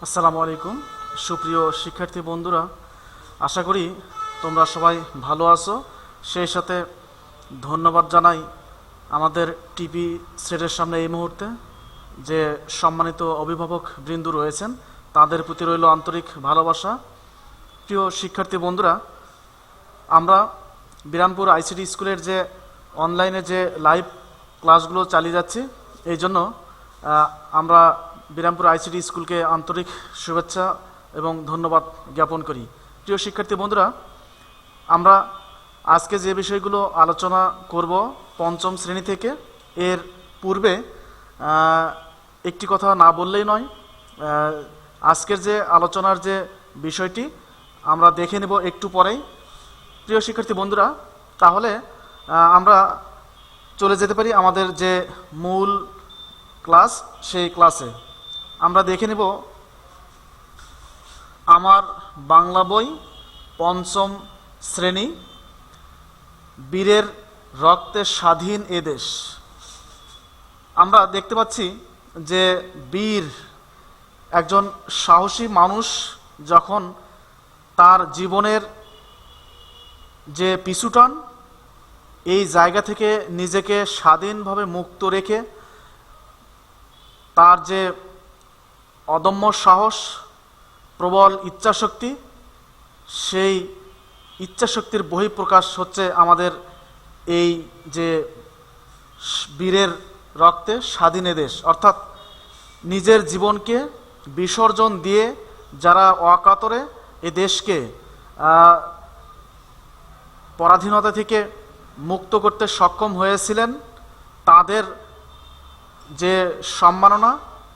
আসসালামু আলাইকুম সুপ্রিয় শিক্ষার্থী বন্ধুরা, আশা করি তোমরা সবাই ভালো আছো। সেই সাথে ধন্যবাদ জানাই আমাদের টিভি সেটের সামনে এই মুহূর্তে যে সম্মানিত অভিভাবক বৃন্দ রয়েছেন, তাদের প্রতি রইল আন্তরিক ভালোবাসা। প্রিয় শিক্ষার্থী বন্ধুরা, আমরা বিরামপুর আইসিটি স্কুলের যে অনলাইনে যে লাইভ ক্লাসগুলো চালিয়ে যাচ্ছি, এই জন্য আমরা বিরামপুর আইসিটি স্কুলকে আন্তরিক শুভেচ্ছা এবং ধন্যবাদ জ্ঞাপন করি। প্রিয় শিক্ষার্থী বন্ধুরা, আমরা আজকে যে বিষয়গুলো আলোচনা করব পঞ্চম শ্রেণী থেকে, এর পূর্বে একটি কথা না বললেই নয়। আজকের যে আলোচনার যে বিষয়টি আমরা দেখে নেব একটু পরেই। প্রিয় শিক্ষার্থী বন্ধুরা, তাহলে আমরা চলে যেতে পারি আমাদের যে মূল ক্লাস, সেই ক্লাসে। আমরা দেখে নেব আমার বাংলা বই পঞ্চম শ্রেণী, বীরের রক্তে স্বাধীন এ দেশ। আমরা দেখতে পাচ্ছি যে বীর একজন সাহসী মানুষ যখন তার জীবনের যে পিছুটান, এই জায়গা থেকে নিজেকে স্বাধীনভাবে মুক্ত রেখে তার যে অদম্য সাহস, প্রবল ইচ্ছাশক্তি, সেই ইচ্ছাশক্তির বহিঃপ্রকাশ হচ্ছে আমাদের এই যে বীরের রক্তে স্বাধীন দেশ। অর্থাৎ নিজের জীবনকে বিসর্জন দিয়ে যারা অকাতরে এ দেশকে পরাধীনতা থেকে মুক্ত করতে সক্ষম হয়েছিলেন, তাদের যে সম্মাননা,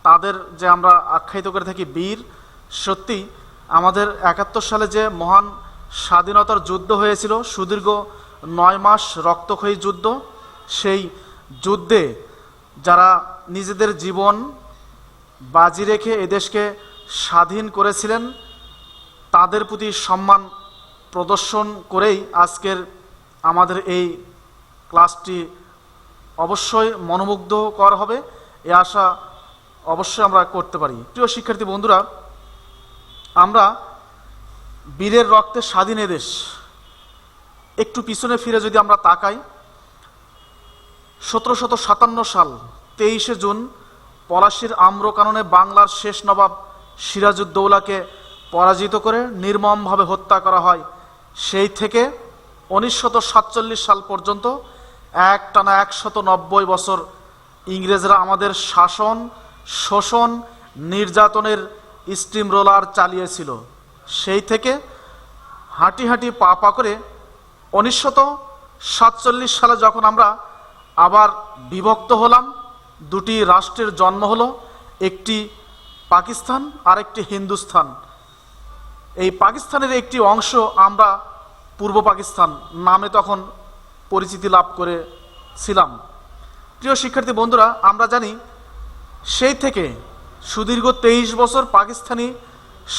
তাদের যে আমরা আখ্যায়িত করে থাকি বীর। সত্যি আমাদের ৭১ সালে যে মহান স্বাধীনতার যুদ্ধ হয়েছিল, সুদীর্ঘ ৯ মাস রক্তক্ষয়ী যুদ্ধ, সেই যুদ্ধে যারা নিজেদের জীবন বাজি রেখে এদেশকে স্বাধীন করেছিলেন, তাদের প্রতি সম্মান প্রদর্শন করেই আজকের আমাদের এই ক্লাসটি অবশ্যই মনোমুগ্ধকর হবে, এ আশা অবশ্যই আমরা করতে পারি। প্রিয় শিক্ষার্থী বন্ধুরা, আমরা বীরের রক্তে স্বাধীন এদেশ একটু পিছনে ফিরে যদি আমরা তাকাই, ১৭৫৭ সাল ২৩শে জুন পলাশীর আম্রকাননে বাংলার শেষ নবাব সিরাজউদ্দৌলাকে পরাজিত করে নির্মমভাবে হত্যা করা হয়। সেই থেকে ১৯৪৭ সাল পর্যন্ত একটানা ১৯০ বছর ইংরেজরা আমাদের শাসন, শোষণ, নির্যাতনের স্টিম রোলার চালিয়েছিল। সেই থেকে হাঁটি হাঁটি পা পা করে ১৯৪৭ সালে যখন আমরা আবার বিভক্ত হলাম, দুটি রাষ্ট্রের জন্ম হলো, একটি পাকিস্তান আর একটি হিন্দুস্তান। এই পাকিস্তানের একটি অংশ আমরা পূর্ব পাকিস্তান নামে তখন পরিচিতি লাভ করেছিলাম। প্রিয় শিক্ষার্থী বন্ধুরা, আমরা জানি সেই থেকে সুদীর্ঘ ২৩ বছর পাকিস্তানি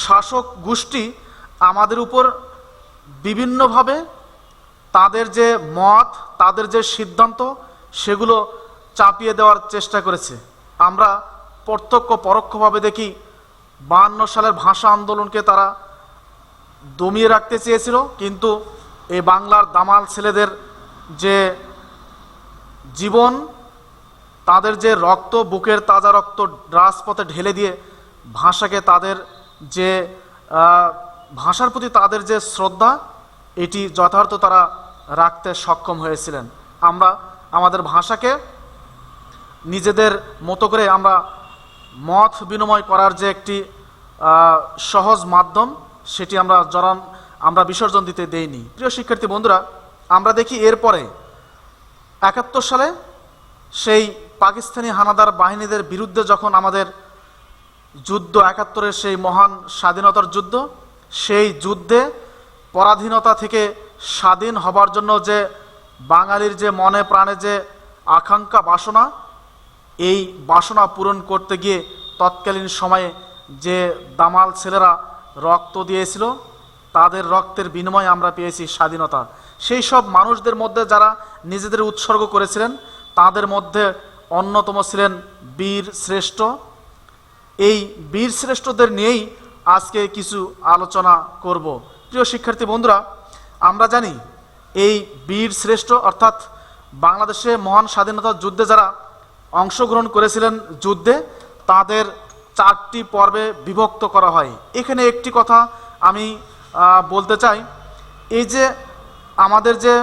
শাসক গোষ্ঠী আমাদের উপর বিভিন্নভাবে তাদের যে মত, তাদের যে সিদ্ধান্ত, সেগুলো চাপিয়ে দেওয়ার চেষ্টা করেছে। আমরা প্রত্যক্ষ পরোক্ষভাবে দেখি ৫২ সালের ভাষা আন্দোলনকে তারা দমিয়ে রাখতে চেয়েছিল, কিন্তু এই বাংলার দামাল ছেলেদের যে জীবন, তাদের যে রক্ত, বুকের তাজা রক্ত রাজপথে ঢেলে দিয়ে ভাষাকে, তাদের যে ভাষার প্রতি তাদের যে শ্রদ্ধা, এটি যথার্থ তারা রাখতে সক্ষম হয়েছিলেন। আমরা আমাদের ভাষাকে নিজেদের মতো করে আমরা মত বিনিময় করার যে একটি সহজ মাধ্যম, সেটি আমরা বিসর্জন দিতে দেইনি। প্রিয় শিক্ষার্থী বন্ধুরা, আমরা দেখি এরপরে ৭১ সালে সেই পাকিস্তানি হানাদার বাহিনীদের বিরুদ্ধে যখন আমাদের যুদ্ধ, ৭১-এর সেই মহান স্বাধীনতার যুদ্ধ, সেই যুদ্ধে পরাধীনতা থেকে স্বাধীন হবার জন্য যে বাঙালির যে মনে প্রাণে যে আকাঙ্ক্ষা, বাসনা, এই বাসনা পূরণ করতে গিয়ে তৎকালীন সময়ে যে দামাল ছেলেরা রক্ত দিয়েছিল, তাদের রক্তের বিনিময়ে আমরা পেয়েছি স্বাধীনতা। সেই সব মানুষদের মধ্যে যারা নিজেদের উৎসর্গ করেছিলেন, তাদের মধ্যে অন্যতম ছিলেন বীর শ্রেষ্ঠ। এই বীর শ্রেষ্ঠদের নিয়েই আজকে কিছু আলোচনা করব। প্রিয় শিক্ষার্থী বন্ধুরা, আমরা জানি এই বীর শ্রেষ্ঠ অর্থাৎ বাংলাদেশে মহান স্বাধীনতা যুদ্ধে যারা অংশগ্রহণ করেছিলেন যুদ্ধে, তাদের 4টি পর্বে বিভক্ত করা হয়। এখানে একটি কথা আমি বলতে চাই, এই যে আমাদের যে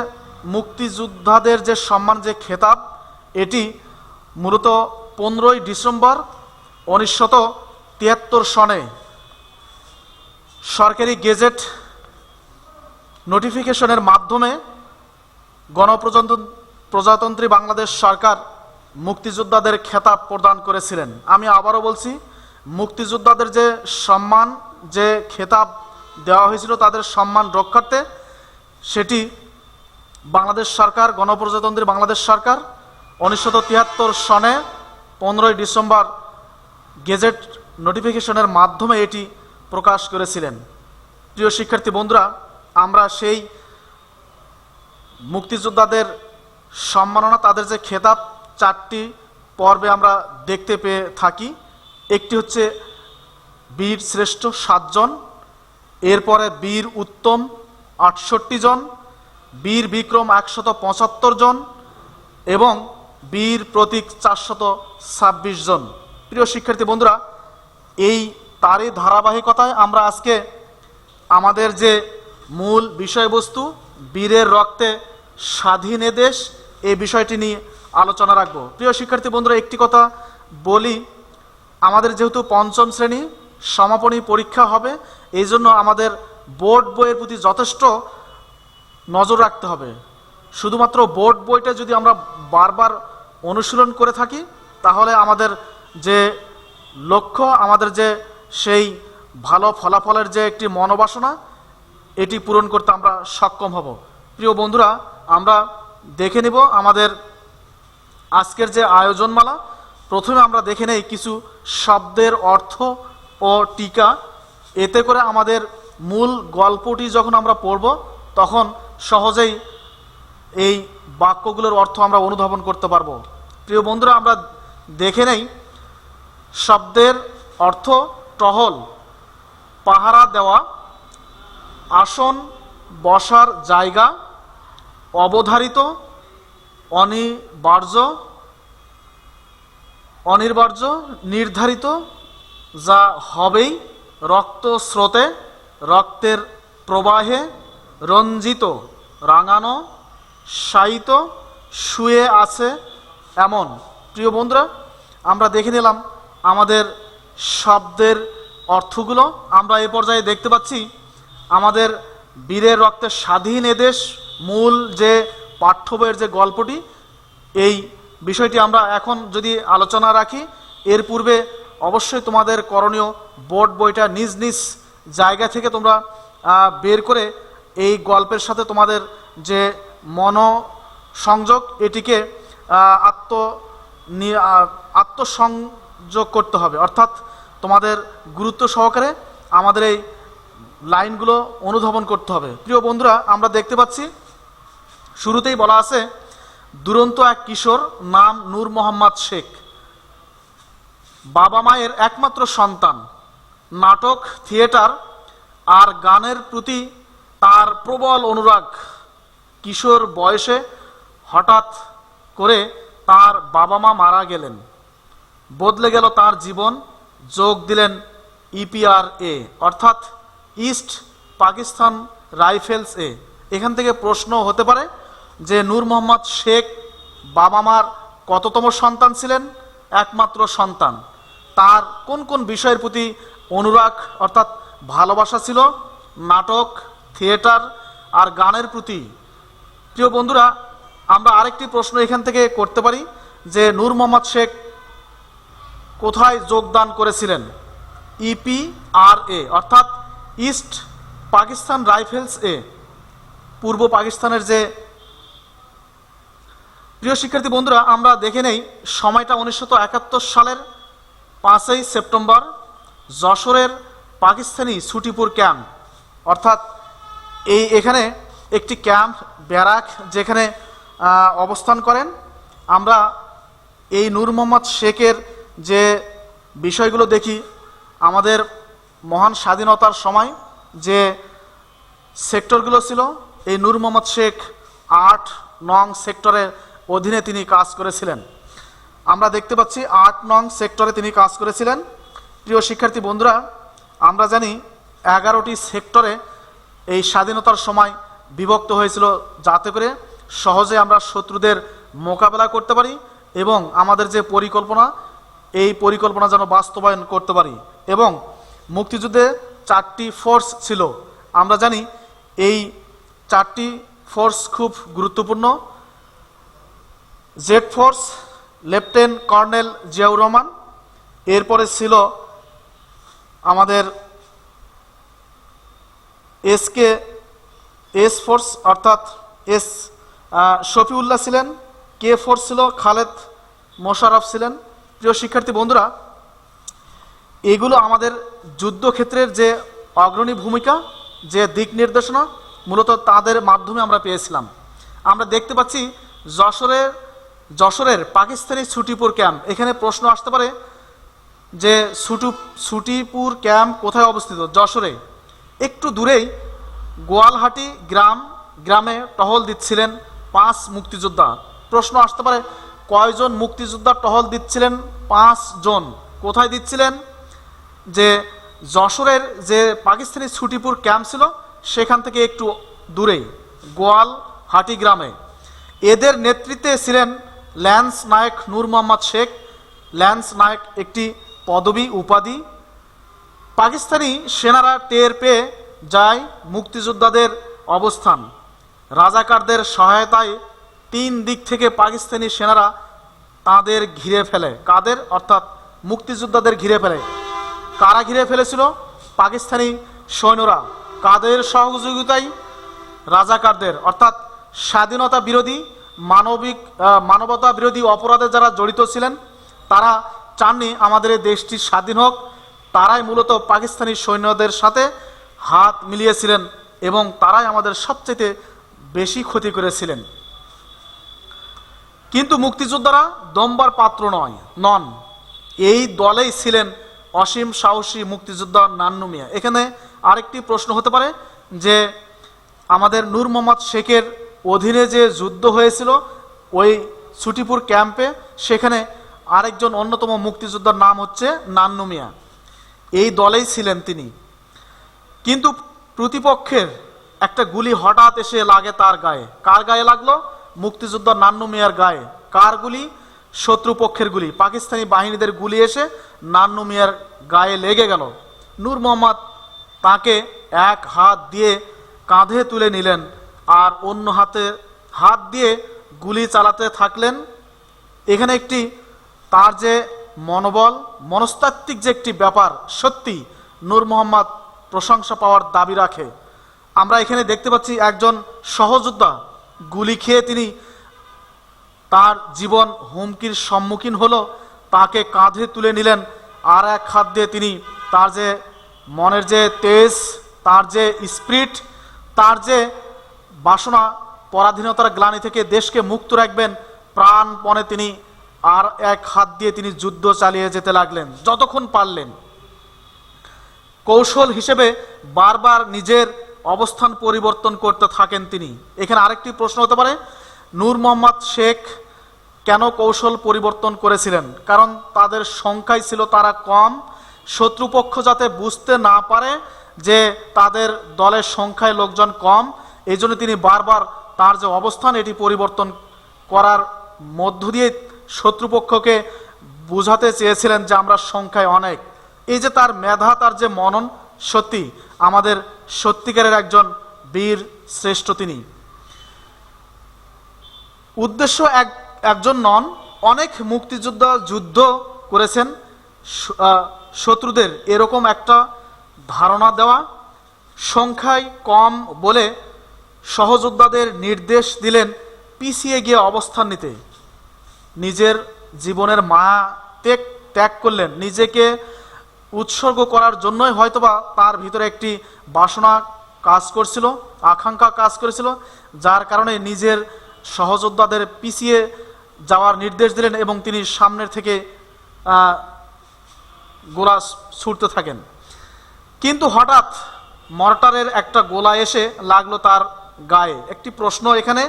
মুক্তিযোদ্ধাদের যে সম্মান যে খেতাব, এটি মূলত 15ই ডিসেম্বর 1973 সনে সরকারি গেজেট নোটিফিকেশনের মাধ্যমে গণপ্রজাতন্ত্রী বাংলাদেশ সরকার মুক্তিযোদ্ধাদের খেতাব প্রদান করেছিলেন। আমি আবারও বলছি, মুক্তিযোদ্ধাদের যে সম্মান যে খেতাব দেওয়া হয়েছিল তাদের সম্মান রক্ষার্থে, সেটি বাংলাদেশ সরকার গণপ্রজাতন্ত্রী বাংলাদেশ সরকার 1973 সনে 15ই ডিসেম্বর গেজেট নোটিফিকেশনের মাধ্যমে এটি প্রকাশ করেছিলেন। প্রিয় শিক্ষার্থী বন্ধুরা, আমরা সেই মুক্তিযোদ্ধাদের সম্মাননা, তাদের যে খেতাব 4টি পর্বে আমরা দেখতে পেয়ে থাকি। একটি হচ্ছে বীর শ্রেষ্ঠ 7 জন, এরপরে বীর উত্তম 68 জন, বীর বিক্রম 175 জন এবং বীর প্রতীক 426 জন। প্রিয় শিক্ষার্থী বন্ধুরা, এই তারই ধারাবাহিকতায় আমরা আজকে আমাদের যে মূল বিষয়বস্তু বীরের রক্তে স্বাধীন এ দেশ, এই বিষয়টি নিয়ে আলোচনা রাখব। প্রিয় শিক্ষার্থী বন্ধুরা, একটি কথা বলি, আমাদের যেহেতু 5ম শ্রেণী সমাপনী পরীক্ষা হবে, এই জন্য আমাদের বোর্ড বইয়ের প্রতি যথেষ্ট নজর রাখতে হবে। শুধুমাত্র বোর্ড বইটা যদি আমরা বারবার অনুশীলন করে থাকি, তাহলে আমাদের যে লক্ষ্য, আমাদের যে সেই ভালো ফলাফলের যে একটি মনোবাসনা, এটি পূরণ করতে আমরা সক্ষম হব। প্রিয় বন্ধুরা, আমরা দেখে নিব আমাদের আজকের যে আয়োজনমালা। প্রথমে আমরা দেখে নেই কিছু শব্দের অর্থ ও টিকা। এতে করে আমাদের মূল গল্পটি যখন আমরা পড়ব, তখন সহজেই এই বাক্যগুলোর অর্থ আমরা অনুধাবন করতে পারব। প্রিয় বন্ধুরা, আমরা দেখে নেই শব্দের অর্থ। টহল, পাহারা দেওয়া, আসন বসার জায়গা, অবধারিত, অনিবার্য, অনিবার্য, নির্ধারিত, যা হবেই, রক্ত স্রোতে, রক্তের প্রবাহে, রঞ্জিত, রাঙানো, শায়িত, শুয়ে আছে এমন। প্রিয় বন্ধুরা, আমরা দেখে নিলাম আমাদের শব্দের অর্থগুলো। আমরা এই পর্যায়ে দেখতে পাচ্ছি আমাদের বীরের রক্তে স্বাধীন এদেশ মূল যে পাঠ্য বইয়ের যে গল্পটি, এই বিষয়টি আমরা এখন যদি আলোচনা রাখি, এর পূর্বে অবশ্যই তোমাদের করণীয় বোর্ড বইটা নিজ নিজ জায়গা থেকে তোমরা বের করে এই গল্পের সাথে তোমাদের যে মনোসংযোগ, এটিকে আত্মসংযোগ করতে হবে। অর্থাৎ তোমাদের গুরুত্ব সহকারে আমাদের এই লাইনগুলো অনুধাবন করতে হবে। প্রিয় বন্ধুরা, আমরা দেখতে পাচ্ছি শুরুতেই বলা আছে, দুরন্ত এক কিশোর, নাম নূর মোহাম্মদ শেখ, বাবা মায়ের একমাত্র সন্তান। নাটক, থিয়েটার আর গানের প্রতি তার প্রবল অনুরাগ। কিশোর বয়সে হঠাৎ করে তার বাবা মা মারা গেলেন, বদলে গেল তার জীবন। যোগ দিলেন EPRA অর্থাৎ ইস্ট পাকিস্তান রাইফেলস এ। এখান থেকে প্রশ্ন হতে পারে যে নূর মোহাম্মদ শেখ বাবা মার কততম সন্তান ছিলেন? একমাত্র সন্তান। তার কোন কোন বিষয়ের প্রতি অনুরাগ অর্থাৎ ভালোবাসা ছিল? নাটক, থিয়েটার আর গানের প্রতি। প্রিয় বন্ধুরা, আমরা আরেকটি প্রশ্ন এখান থেকে করতে পারি যে নূর মোহাম্মদ শেখ কোথায় যোগদান করেছিলেন? EPRA অর্থাৎ ইস্ট পাকিস্তান রাইফেলস এ, পূর্ব পাকিস্তানের যে। প্রিয় শিক্ষার্থী বন্ধুরা, আমরা দেখে নেই সময়টা 1971 সালের 5ই সেপ্টেম্বর, যশোরের পাকিস্তানি ছুটিপুর ক্যাম্প। অর্থাৎ এখানে একটি ক্যাম্প, ব্যারাক যেখানে অবস্থান করেন। আমরা এই নূর মোহাম্মদ শেখের যে বিষয়গুলো দেখি, আমাদের মহান স্বাধীনতার সময় যে সেক্টরগুলো ছিল, এই নূর মোহাম্মদ শেখ ৮ নং সেক্টরের অধীনে তিনি কাজ করেছিলেন। আমরা দেখতে পাচ্ছি ৮ নং সেক্টরে তিনি কাজ করেছিলেন। প্রিয় শিক্ষার্থী বন্ধুরা, আমরা জানি 11টি সেক্টরে এই স্বাধীনতার সময় বিভক্ত হয়েছিল, যাতে করে সহজে আমরা শত্রুদের মোকাবেলা করতে পারি এবং আমাদের যে পরিকল্পনা, এই পরিকল্পনা যেন বাস্তবায়ন করতে পারি। এবং মুক্তিযুদ্ধে 4টি ফোর্স ছিল। আমরা জানি এই 4টি ফোর্স খুব গুরুত্বপূর্ণ। Z force, lieutenant colonel Ziaur Rahman, এরপরে ছিল আমাদের এস ফোর্স অর্থাৎ এস শফিউল্লাহ ছিলেন, কে ফোর্স ছিল খালেদ মোশাররফ ছিলেন। প্রিয় শিক্ষার্থী বন্ধুরা, এগুলো আমাদের যুদ্ধক্ষেত্রের যে অগ্রণী ভূমিকা, যে দিক নির্দেশনা, মূলত তাদের মাধ্যমে আমরা পেয়েছিলাম। আমরা দেখতে পাচ্ছি যশোরের পাকিস্তানি ছুটিপুর ক্যাম্প। এখানে প্রশ্ন আসতে পারে যে ছুটিপুর ক্যাম্প কোথায় অবস্থিত? যশোরে একটু দূরেই গোয়ালহাটি গ্রামে টহল দিচ্ছিলেন 5 মুক্তিযোদ্ধা। প্রশ্ন আসতে পারে কয়জন মুক্তিযোদ্ধা টহল দিচ্ছিলেন? 5 জন। কোথায় দিচ্ছিলেন? যে যশোরের যে পাকিস্তানি ছুটিপুর ক্যাম্প ছিল সেখান থেকে একটু দূরেই গোয়ালহাটি গ্রামে। এদের নেতৃত্বে ছিলেন ল্যান্স নায়ক নূর মোহাম্মদ শেখ। ল্যান্স নায়ক একটি পদবী, উপাধি। পাকিস্তানি সেনারা টের পেয়ে যায় মুক্তিযোদ্ধাদের অবস্থান। রাজাকারদের সহায়তায় 3 দিক থেকে পাকিস্তানি সেনারা তাদের ঘিরে ফেলে। কাদের? অর্থাৎ মুক্তিযোদ্ধাদের ঘিরে ফেলে। কারা ঘিরে ফেলেছিল? পাকিস্তানি সৈন্যরা। কাদের সহযোগিতায়? রাজাকারদের। অর্থাৎ স্বাধীনতা বিরোধী, মানবতা বিরোধী অপরাধে যারা জড়িত ছিলেন, তারা চাননি আমাদের এই দেশটি স্বাধীন হোক। তারাই মূলত পাকিস্তানি সৈন্যদের সাথে হাত মিলিয়েছিলেন এবং তারাই আমাদের সবচেয়ে বেশি ক্ষতি করেছিলেন। কিন্তু মুক্তিযোদ্ধারা দম্বার পাত্র নন। এই দলেই ছিলেন অসীম সাহসী মুক্তিযোদ্ধা নান্নু মিয়া। এখানে আরেকটি প্রশ্ন হতে পারে যে আমাদের নূর মোহাম্মদ শেখের অধীনে যে যুদ্ধ হয়েছিল ওই ছুটিপুর ক্যাম্পে, সেখানে আরেকজন অন্যতম মুক্তিযোদ্ধার নাম হচ্ছে নান্নু মিয়া। এই দলেই ছিলেন তিনি। কিন্তু প্রতিপক্ষের একটা গুলি হঠাৎ এসে লাগে তার গায়ে। কার গায়ে লাগলো? মুক্তিযোদ্ধা নান্নু মিয়ার গায়ে। কার গুলি? শত্রুপক্ষের গুলি। পাকিস্তানি বাহিনীদের গুলি এসে নান্নু মিয়ার গায়ে লেগে গেল। নূর মোহাম্মদ তাকে এক হাত দিয়ে কাঁধে তুলে নিলেন আর অন্য হাত দিয়ে গুলি চালাতে থাকলেন। এখানে একটি তার যে মনোবল, মনস্তাত্ত্বিক যে একটি ব্যাপার, সত্যি নূর মোহাম্মদ প্রশংসা পাওয়ার দাবি রাখে। আমরা এখানে দেখতে পাচ্ছি একজন সহযোদ্ধা গুলি খেয়ে তিনি তার জীবন হুমকির সম্মুখীন হলো, তাকে কাঁধে তুলে নিলেন আর এক হাত দিয়ে তিনি তার যে মনের যে তেজ, তার যে স্পিরিট, তার যে বাসনা, পরাধীনতার গ্লানি থেকে দেশকে মুক্ত রাখবেন, প্রাণপণে তিনি আর এক হাত দিয়ে তিনি যুদ্ধ চালিয়ে যেতে লাগলেন যতক্ষণ পারলেন। কৌশল হিসেবে বারবার নিজের অবস্থান পরিবর্তন করতে থাকেন তিনি। এখানে আরেকটি প্রশ্ন হতে পারে, নূর মোহাম্মদ শেখ কেন কৌশল পরিবর্তন করেছিলেন? কারণ তাদের সংখ্যাই ছিল তারা কম। শত্রুপক্ষ যাতে বুঝতে না পারে যে তাদের দলের সংখ্যায় লোকজন কম, এই জন্য তিনি বারবার তার যে অবস্থান এটি পরিবর্তন করার মধ্য দিয়ে শত্রুপক্ষকে বুঝাতে চেয়েছিলেন যে আমরা সংখ্যায় অনেক। এই যে তার মেধা, তার যে মনন, সত্যি আমাদের সত্যিকারের একজন বীর শ্রেষ্ঠ তিনি। উদ্দেশ্য একজন নন, অনেক মুক্তিযোদ্ধা যুদ্ধ করেছেন শত্রুদের এরকম একটা ধারণা দেওয়া। সংখ্যায় কম বলে সহযোদ্ধাদের নির্দেশ দিলেন পিছিয়ে গিয়ে অবস্থান নিতে। নিজের জীবনের মায়া ত্যাগ করলেন। নিজেকে উৎসর্গ করার জন্যই হয়তোবা তার ভিতরে একটি বাসনা কাজ করছিল, আকাঙ্ক্ষা কাজ করেছিল, যার কারণে নিজের সহযোদ্ধাদের পিছিয়ে যাওয়ার নির্দেশ দিলেন এবং তিনি সামনের থেকে গোলা ছুটতে থাকেন। কিন্তু হঠাৎ মর্টারের একটা গোলা এসে লাগলো তার গায়ে। একটি প্রশ্ন এখানে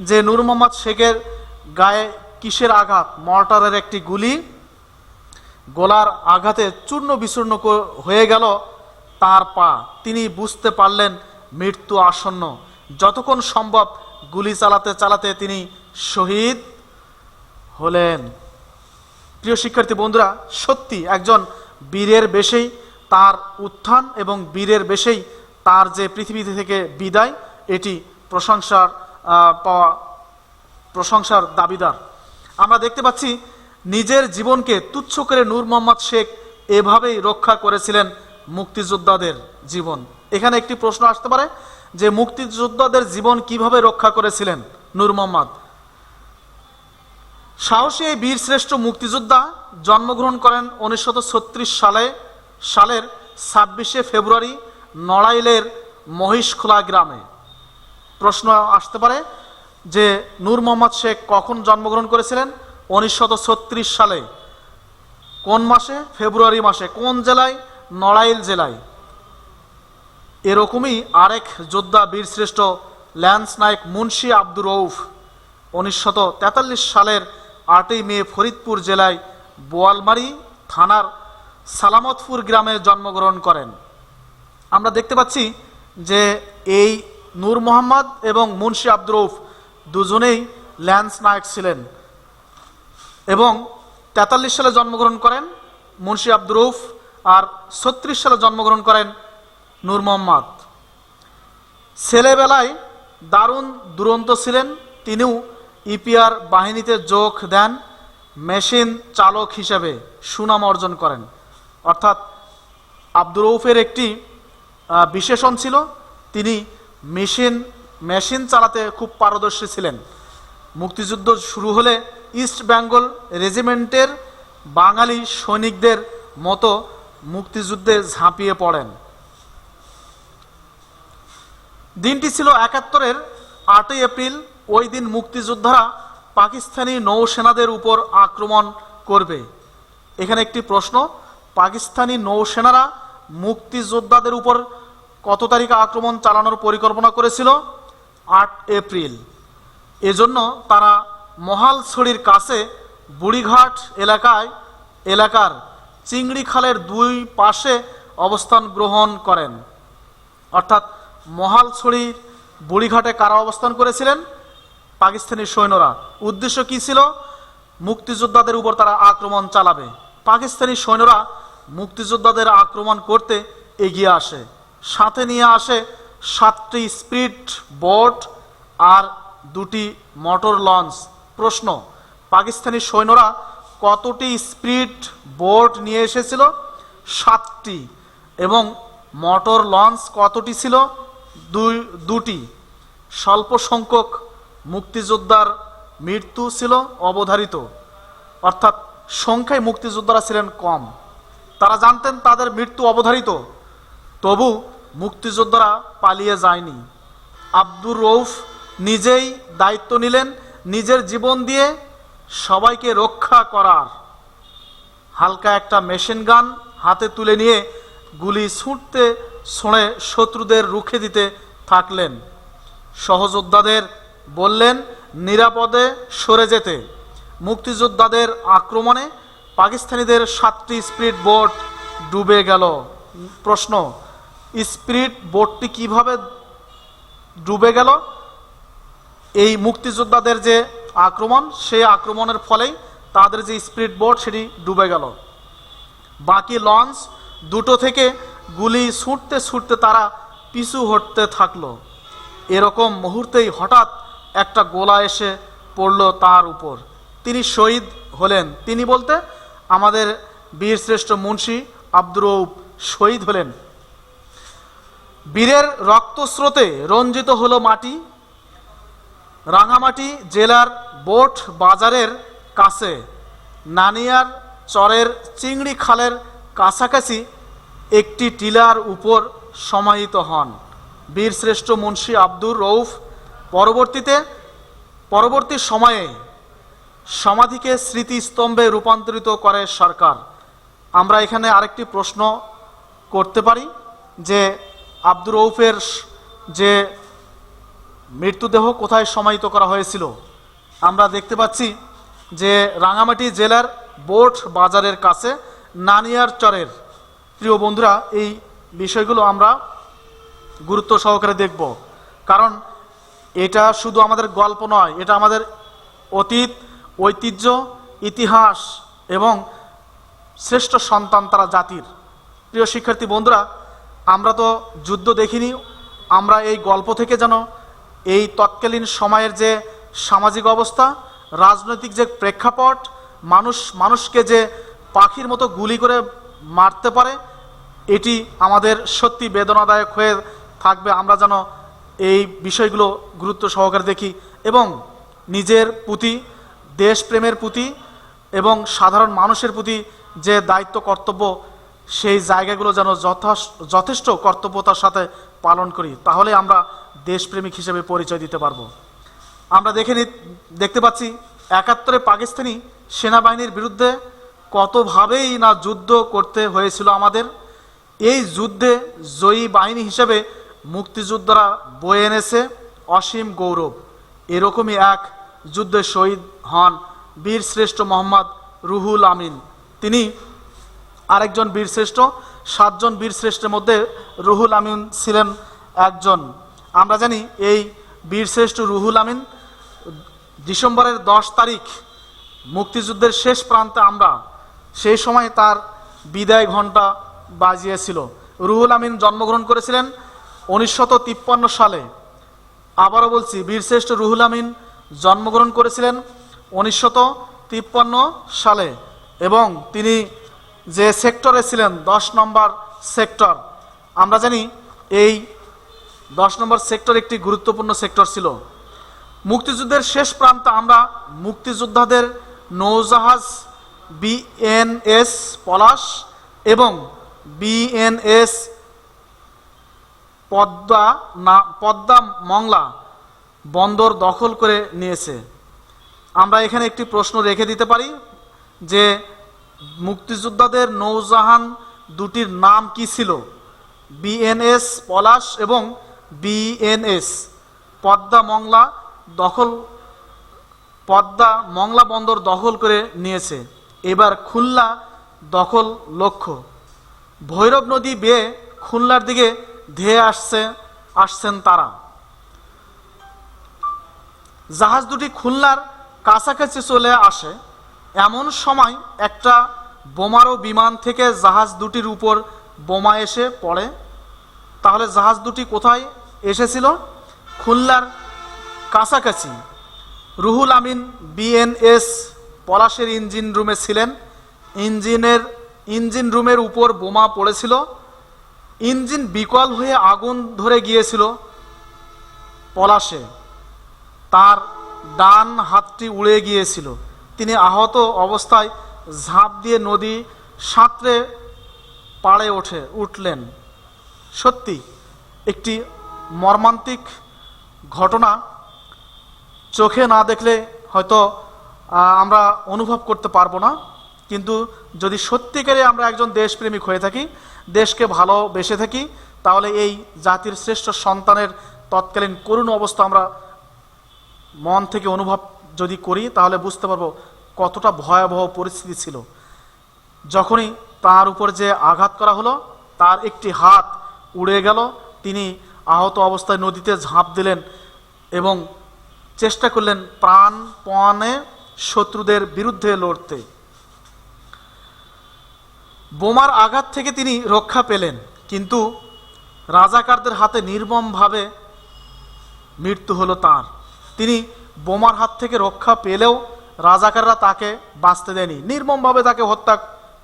যে নূর মোহাম্মদ শেখের গায়ে কিসের আঘাত? মর্টারের একটি গুলি, গোলার আঘাতে চূর্ণ বিচূর্ণ হয়ে গেল তার পা। তিনি বুঝতে পারলেন মৃত্যু আসন্ন। যতক্ষণ সম্ভব গুলি চালাতে চালাতে তিনি শহীদ হলেন। প্রিয় শিক্ষার্থী বন্ধুরা, সত্যি একজন বীরের বেশেই তার উত্থান এবং বীরের বেশেই তার যে পৃথিবী থেকে বিদায়, এটি প্রশংসার দাবিদার। আমরা দেখতে পাচ্ছি নিজের জীবনকে তুচ্ছ করে নূর মোহাম্মদ শেখ এভাবেই রক্ষা করেছিলেন মুক্তিযোদ্ধাদের জীবন। এখানে একটি প্রশ্ন আসতে পারে যে মুক্তিযোদ্ধাদের জীবন কিভাবে রক্ষা করেছিলেন নূর মোহাম্মদ? সাহসী এই বীর শ্রেষ্ঠ মুক্তিযোদ্ধা জন্মগ্রহণ করেন 1936 সালের 26শে ফেব্রুয়ারি নড়াইলের মহিষখোলা গ্রামে। প্রশ্ন আসতে পারে যে নূর মোহাম্মদ শেখ কখন জন্মগ্রহণ করেছিলেন? 1936 সালে। কোন মাসে? ফেব্রুয়ারি মাসে। কোন জেলায়? নড়াইল জেলায়। এরকমই আরেক যোদ্ধা বীরশ্রেষ্ঠ ল্যান্স নায়ক মুন্সি আব্দুর রউফ 1943 সালের 8ই মে ফরিদপুর জেলায় বোয়ালমারী থানার সালামতপুর গ্রামে জন্মগ্রহণ করেন। আমরা দেখতে পাচ্ছি যে এই নূর মোহাম্মদ এবং মুন্সি আব্দুর রউফ দুজনেই ল্যান্স নায়ক ছিলেন এবং 43 সালে জন্মগ্রহণ করেন মুন্সি আব্দুর রউফ, আর 36 সালে জন্মগ্রহণ করেন নূর মোহাম্মদ। ছেলেবেলায় দারুণ দুরন্ত ছিলেন। তিনিও ইপিআর বাহিনীতে যোগ দেন, মেশিন চালক হিসেবে সুনাম অর্জন করেন। অর্থাৎ আব্দুর রউফের একটি বিশেষণ ছিল, তিনি মেশিন চালাতে খুব পারদর্শী ছিলেন। মুক্তিযুদ্ধ শুরু হলে ইস্ট বেঙ্গল রেজিমেন্টের বাঙালি সৈনিকদের মতো মুক্তিযুদ্ধে ঝাঁপিয়ে পড়েন। দিনটি ছিল 71-এর 8ই এপ্রিল। ওই দিন মুক্তিযোদ্ধারা পাকিস্তানি নৌসেনাদের উপর আক্রমণ করবে। এখানে একটি প্রশ্ন, পাকিস্তানি নৌসেনারা মুক্তিযোদ্ধাদের উপর কত তারিখে আক্রমণ চালানোর পরিকল্পনা করেছিল? 8 এপ্রিল। এজন্য তারা মহালছড়ির কাছে বুড়িঘাট এলাকার চিংড়ি খালের দুই পাশে অবস্থান গ্রহণ করেন। অর্থাৎ মহালছড়ির বুড়িঘাটে কারা অবস্থান করেছিলেন? পাকিস্তানি সৈন্যরা। উদ্দেশ্য কি ছিল? মুক্তিযোদ্ধাদের উপর তারা আক্রমণ চালাবে। পাকিস্তানি সৈন্যরা মুক্তিযোদ্ধাদের আক্রমণ করতে এগিয়ে আসে, সাথে নিয়ে আসে 7টি স্পিড বোট আর 2টি মোটর লঞ্চ। প্রশ্ন, পাকিস্তানি সৈন্যরা কতটি স্পিড বোট নিয়ে এসেছিল? 7টি। এবং মোটর লঞ্চ কতটি ছিল? 2টি। স্বল্প সংখ্যক মুক্তিযোদ্ধার মৃত্যু ছিল অবধারিত, অর্থাৎ সংখ্যায় মুক্তিযোদ্ধারা ছিলেন কম। তারা জানতেন তাদের মৃত্যু অবধারিত, তবু মুক্তিযোদ্ধারা পালিয়ে যায়নি। আব্দুর রউফ নিজেই দায়িত্ব নিলেন নিজের জীবন দিয়ে সবাইকে রক্ষা করার। হালকা একটা মেশিন গান হাতে তুলে নিয়ে গুলি ছুঁড়তে ছুঁড়ে শত্রুদের রুখে দিতে থাকলেন। সহযোদ্ধাদের বললেন নিরাপদে সরে যেতে। মুক্তিযোদ্ধাদের আক্রমণে পাকিস্তানিদের 7টি স্পিড বোট ডুবে গেল। প্রশ্ন, স্পিড বোটটি কিভাবে ডুবে গেল? এই মুক্তিযোদ্ধাদের যে আক্রমণ, সেই আক্রমণের ফলেই তাদের যে স্পিড বোট সেটি ডুবে গেল। বাকি লঞ্চ দুটো থেকে গুলি ছুটতে ছুটতে তারা পিছু হটতে থাকলো। এরকম মুহূর্তেই হঠাৎ একটা গোলা এসে পড়ল তার উপর। তিনি শহীদ হলেন। তিনি বলতে আমাদের বীরশ্রেষ্ঠ মুন্সি আব্দুর রউফ শহীদ হলেন। বীরের রক্তস্রোতে রঞ্জিত হলো মাটি। রাঙামাটি জেলার বোট বাজারের কাছে নানিয়ার চরের চিংড়ি খালের কাছাকাছি একটি টিলার উপর সমাহিত হন বীরশ্রেষ্ঠ মুন্সি আব্দুর রউফ। পরবর্তী সময়ে সমাধিকে স্মৃতিস্তম্ভে রূপান্তরিত করে সরকার। আমরা এখানে আরেকটি প্রশ্ন করতে পারি যে আব্দুর রউফের যে মৃত্যুদেহ কোথায় সমাহিত করা হয়েছিল। আমরা দেখতে পাচ্ছি যে রাঙামাটি জেলার বোট বাজারের কাছে নানিয়ার চরের। প্রিয় বন্ধুরা, এই বিষয়গুলো আমরা গুরুত্ব সহকারে দেখব, কারণ এটা শুধু আমাদের গল্প নয়, এটা আমাদের অতীত, ঐতিহ্য, ইতিহাস এবং শ্রেষ্ঠ সন্তান তারা জাতির। প্রিয় শিক্ষার্থী বন্ধুরা, আমরা তো যুদ্ধ দেখিনি, আমরা এই গল্প থেকে যেন এই তৎকালীন সময়ের যে সামাজিক অবস্থা, রাজনৈতিক যে প্রেক্ষাপট, মানুষকে যে পাখির মতো গুলি করে মারতে পারে, এটি আমাদের সত্যি বেদনাদায়ক হয়ে থাকবে। আমরা যেন এই বিষয়গুলো গুরুত্ব সহকারে দেখি এবং নিজের প্রতি, দেশপ্রেমের প্রতি এবং সাধারণ মানুষের প্রতি যে দায়িত্ব কর্তব্য, সেই জায়গাগুলো যেন যথেষ্ট কর্তব্যতার সাথে পালন করি, তাহলে আমরা দেশপ্রেমিক হিসেবে পরিচয় দিতে পারবো। আমরা দেখতে পাচ্ছি ৭১-এ পাকিস্তানি সেনাবাহিনীর বিরুদ্ধে কতভাবেই না যুদ্ধ করতে হয়েছিল আমাদের। এই যুদ্ধে জয়ী বাহিনী হিসেবে মুক্তিযোদ্ধারা বয়ে এনেছে অসীম গৌরব। এরকমই এক যুদ্ধে শহীদ হন বীরশ্রেষ্ঠ মোহাম্মদ রুহুল আমিন। তিনি আরেকজন বীরশ্রেষ্ঠ, ৭ জন বীরশ্রেষ্ঠের মধ্যে রুহুল আমিন ছিলেন একজন। আমরা জানি এই বীরশ্রেষ্ঠ রুহুল আমিন ডিসেম্বরের ১০ তারিখ মুক্তিযুদ্ধের শেষ প্রান্তে আমরা সেই সময় তার বিদায় ঘণ্টা বাজিয়েছিল। রুহুল আমিন জন্মগ্রহণ করেছিলেন ১৯৫৩ সালে। আবারও বলছি, বীরশ্রেষ্ঠ রুহুল আমিন জন্মগ্রহণ করেছিলেন ১৯৫৩ সালে এবং তিনি যে সেক্টরে ছিলেন ১০ নম্বর সেক্টর। আমরা জানি এই ১০ নম্বর সেক্টর একটি গুরুত্বপূর্ণ সেক্টর ছিল। মুক্তিযুদ্ধের শেষ প্রান্তে আমরা মুক্তিযোদ্ধাদের নৌজাহাজ বিএনএস পলাশ এবং বিএনএস পদ্মা মংলা বন্দর দখল করে নিয়েছে। আমরা এখানে একটি প্রশ্ন রেখে দিতে পারি যে মুক্তিযোদ্ধাদের নৌজাহান দুটির নাম কি ছিল? বিএনএস পলাশ এবং বিএনএস পদ্মা মংলা বন্দর দখল করে নিয়েছে। এবার খুলনা দখল লক্ষ্য। ভৈরব নদী বেয়ে খুলনার দিকে ধেয়ে আসছেন তারা। জাহাজ দুটি খুলনার কাছাকাছি চলে আসে, এমন সময় একটা বোমারু বিমান থেকে জাহাজ দুটির উপর বোমা এসে পড়ে। তাহলে জাহাজ দুটি কোথায় এসেছিল? খুলনার কাছাকাছি। রুহুল আমিন বিএনএস পলাশের ইঞ্জিন রুমে ছিলেন। ইঞ্জিন রুমের উপর বোমা পড়েছিল। ইঞ্জিন বিকল হয়ে আগুন ধরে গিয়েছিল পলাশে। তার ডান হাতটি উড়ে গিয়েছিল। তিনি আহত অবস্থায় ঝাঁপ দিয়ে নদী সাঁতরে পাড়ে উঠলেন। সত্যি একটি মর্মান্তিক ঘটনা। চোখে না দেখলে হয়তো আমরা অনুভব করতে পারবো না, কিন্তু যদি সত্যিকারে আমরা একজন দেশপ্রেমিক হয়ে থাকি, দেশকে ভালোবেসে থাকি, তাহলে এই জাতির শ্রেষ্ঠ সন্তানের তৎকালীন করুণ অবস্থা আমরা মন থেকে অনুভব যদি করি, তাহলে বুঝতে পারবো কতটা ভয়াবহ পরিস্থিতি ছিল। যখনই তার উপর যে আঘাত করা হলো, তার একটি হাত উড়ে গেল। তিনি আহত অবস্থায় নদীতে ঝাঁপ দিলেন এবং চেষ্টা করলেন প্রাণপণে শত্রুদের বিরুদ্ধে লড়তে। বোমার আঘাত থেকে তিনি রক্ষা পেলেন, কিন্তু রাজাকারদের হাতে নির্মমভাবে মৃত্যু হলো তার। তিনি বোমার হাত থেকে রক্ষা পেলেও রাজাকাররা তাকে বাঁচতে দেয়নি, নির্মমভাবে তাকে হত্যা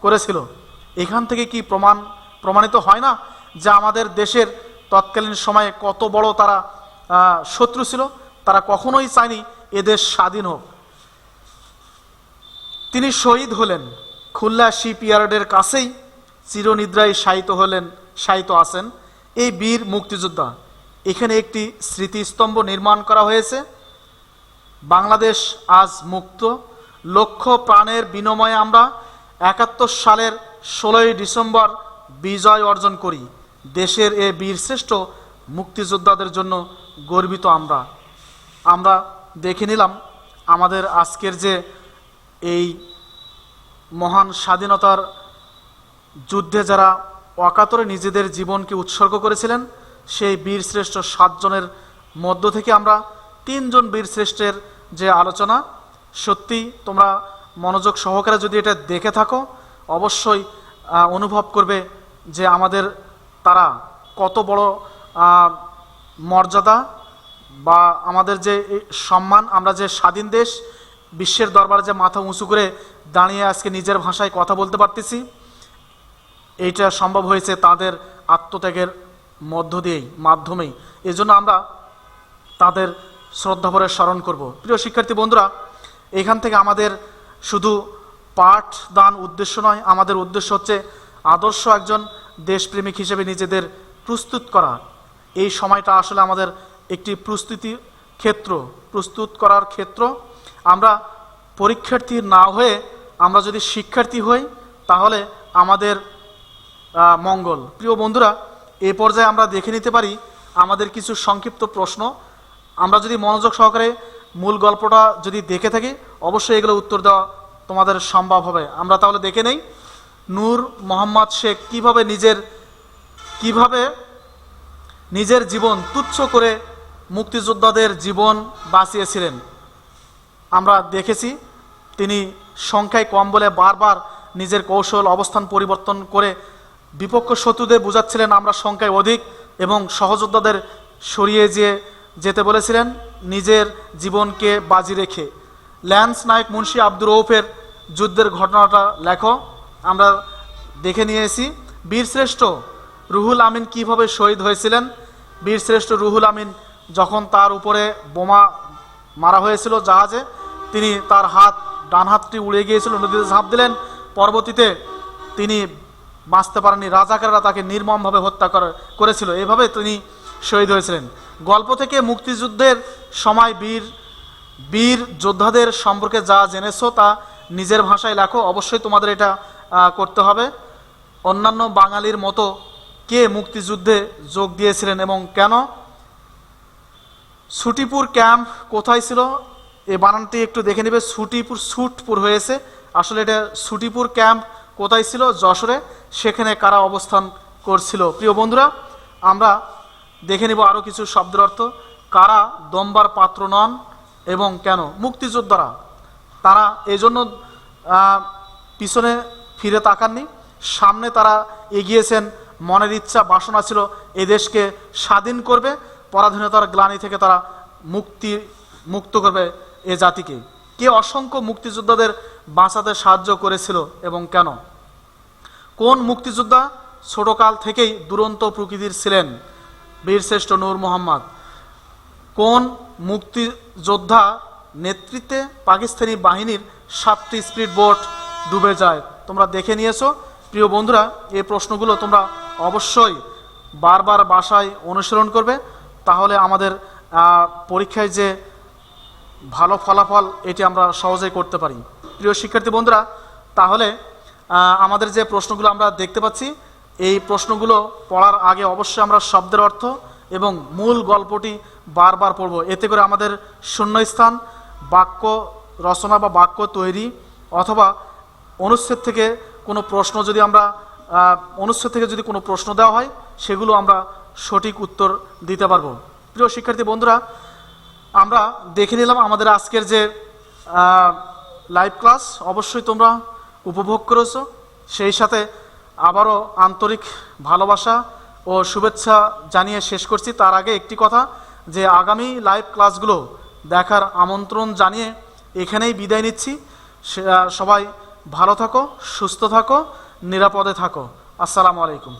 করেছিল। এখান থেকে কি প্রমাণিত হয় না যে আমাদের দেশের তৎকালীন সময়ে কত বড় তারা শত্রু ছিল? তারা কখনোই চায়নি এদেশ স্বাধীন হোক। তিনি শহীদ হলেন খুলনা শিপইয়ার্ডের কাছেই, চিরনিদ্রায় শায়িত আছেন এই বীর মুক্তিযোদ্ধা। এখানে একটি স্মৃতিস্তম্ভ নির্মাণ করা হয়েছে। বাংলাদেশ আজ মুক্ত, লক্ষ প্রাণের বিনিময়ে আমরা 71 সালের 16ই ডিসেম্বর বিজয় অর্জন করি। দেশের এ বীরশ্রেষ্ঠ মুক্তিযোদ্ধাদের জন্য গর্বিত আমরা দেখে নিলাম আমাদের আজকের যে এই মহান স্বাধীনতার যুদ্ধে যারা অকাতরে নিজেদের জীবনকে উৎসর্গ করেছিলেন, সেই বীরশ্রেষ্ঠ 7 জনের মধ্য থেকে আমরা 3 জন বীরশ্রেষ্ঠের যে আলোচনা, সত্যি তোমরা মনোযোগ সহকারে যদি এটা দেখে থাকো অবশ্যই অনুভব করবে যে আমাদের তারা কত বড় মর্যাদা বা আমাদের যে সম্মান, আমরা যে স্বাধীন দেশ, বিশ্বের দরবারে যে মাথা উঁচু করে দাঁড়িয়ে আজকে নিজের ভাষায় কথা বলতে পারতেছি, এইটা সম্ভব হয়েছে তাদের আত্মত্যাগের মধ্য দিয়েই, মাধ্যমেই। এজন্য আমরা তাদের শ্রদ্ধাভরে স্মরণ করব। প্রিয় শিক্ষার্থী বন্ধুরা, এখান থেকে আমাদের শুধু পাঠ দান উদ্দেশ্য নয়, আমাদের উদ্দেশ্য হচ্ছে আদর্শ একজন দেশপ্রেমিক হিসেবে নিজেদের প্রস্তুত করা। এই সময়টা আসলে আমাদের একটি প্রস্তুত করার ক্ষেত্র। আমরা পরীক্ষার্থী না হয়ে আমরা যদি শিক্ষার্থী হই তাহলে আমাদের মঙ্গল। প্রিয় বন্ধুরা, এই পর্যায়ে আমরা দেখে নিতে পারি আমাদের কিছু সংক্ষিপ্ত প্রশ্ন। আমরা যদি মনোযোগ সহকারে মূল গল্পটা যদি দেখে থাকি অবশ্যই এগুলো উত্তর দেওয়া তোমাদের সম্ভব হবে। আমরা তাহলে দেখে নেই নূর মোহাম্মদ শেখ কিভাবে নিজের জীবন তুচ্ছ করে মুক্তিযোদ্ধাদের জীবন বাঁচিয়েছিলেন। আমরা দেখেছি তিনি সংখ্যায় কম বলে বারবার নিজের কৌশল অবস্থান পরিবর্তন করে বিপক্ষ শত্রুদের বোঝাচ্ছিলেন আমরা সংখ্যায় অধিক এবং সহযোদ্ধাদের সরিয়ে যেতে বলেছিলেন নিজের জীবনকে বাজি রেখে। ল্যান্স নায়ক মুন্সি আব্দুর রউফের যুদ্ধের ঘটনাটা লেখো। আমরা দেখে নিয়েছি বীরশ্রেষ্ঠ রুহুল আমিন কিভাবে শহীদ হয়েছিলেন। বীরশ্রেষ্ঠ রুহুল আমিন যখন তার উপরে বোমা মারা হয়েছিল জাহাজে, তিনি তার ডান হাতটি উড়ে গিয়েছিল, নদীতে ঝাঁপ দিলেন, পরবর্তীতে তিনি বাঁচতে পারেননি, রাজাকাররা তাকে নির্মমভাবে হত্যা করেছিল, এভাবে তিনি শহীদ হয়েছিলেন। গল্প থেকে মুক্তিযুদ্ধের সময় বীর যোদ্ধাদের সম্পর্কে যা জেনেছো তা নিজের ভাষায় লেখো। অবশ্যই তোমাদের এটা করতে হবে। অন্যান্য বাঙালির মতো কে মুক্তিযুদ্ধে যোগ দিয়েছিলেন এবং কেন? ছুটিপুর ক্যাম্প কোথায় ছিল? এই বানানটি একটু দেখে নেবে, সুটপুর হয়েছে, আসলে এটা ছুটিপুর ক্যাম্প কোথায় ছিল? যশোরে। সেখানে কারা অবস্থান করছিল? প্রিয় বন্ধুরা, আমরা দেখে নিব আরও কিছু শব্দের অর্থ। কারা দমবার পাত্র নন এবং কেন? মুক্তিযোদ্ধারা, তারা এই জন্য পিছনে ফিরে তাকাননি, সামনে তারা এগিয়েছেন। মনের ইচ্ছা বাসনা ছিল এই দেশকে স্বাধীন করবে, পরাধীনতার গ্লানি থেকে তারা মুক্ত করবে এ জাতিকে। কে অসংখ্য মুক্তিযোদ্ধাদের বাঁচাতে সাহায্য করেছিল এবং কেন? কোন মুক্তিযোদ্ধা ছোটকাল থেকেই দুরন্ত প্রকৃতির ছিলেন? বীরশ্রেষ্ঠ নূর মোহাম্মদ। কোন মুক্তিযোদ্ধা নেতৃত্বে পাকিস্তানি বাহিনীর 7টি স্পিড বোট ডুবে যায়? তোমরা দেখে নিয়েছো। প্রিয় বন্ধুরা, এই প্রশ্নগুলো তোমরা অবশ্যই বারবার বাসায় অনুসরণ করবে, তাহলে আমাদের পরীক্ষায় যে ভালো ফলাফল এটি আমরা সহজেই করতে পারি। প্রিয় শিক্ষার্থী বন্ধুরা, তাহলে আমাদের যে প্রশ্নগুলো আমরা দেখতে পাচ্ছি, এই প্রশ্নগুলো পড়ার আগে অবশ্যই আমরা শব্দের অর্থ এবং মূল গল্পটি বারবার পড়ব। এতে করে আমাদের শূন্যস্থান, বাক্য রচনা বা বাক্য তৈরি অথবা অনুচ্ছেদ থেকে কোনো প্রশ্ন যদি কোনো প্রশ্ন দেওয়া হয় সেগুলো আমরা সঠিক উত্তর দিতে পারবো। প্রিয় শিক্ষার্থী বন্ধুরা, আমরা দেখে নিলাম আমাদের আজকের যে লাইভ ক্লাস, অবশ্যই তোমরা উপভোগ করেছো। সেই সাথে আবারও আন্তরিক ভালোবাসা ও শুভেচ্ছা জানিয়ে শেষ করছি। তার আগে একটি কথা, যে আগামী লাইভ ক্লাসগুলো দেখার আমন্ত্রণ জানিয়ে এখানেই বিদায় নিচ্ছি। সবাই ভালো থাকো, সুস্থ থাকো, নিরাপদে থাকো। আসসালামু আলাইকুম।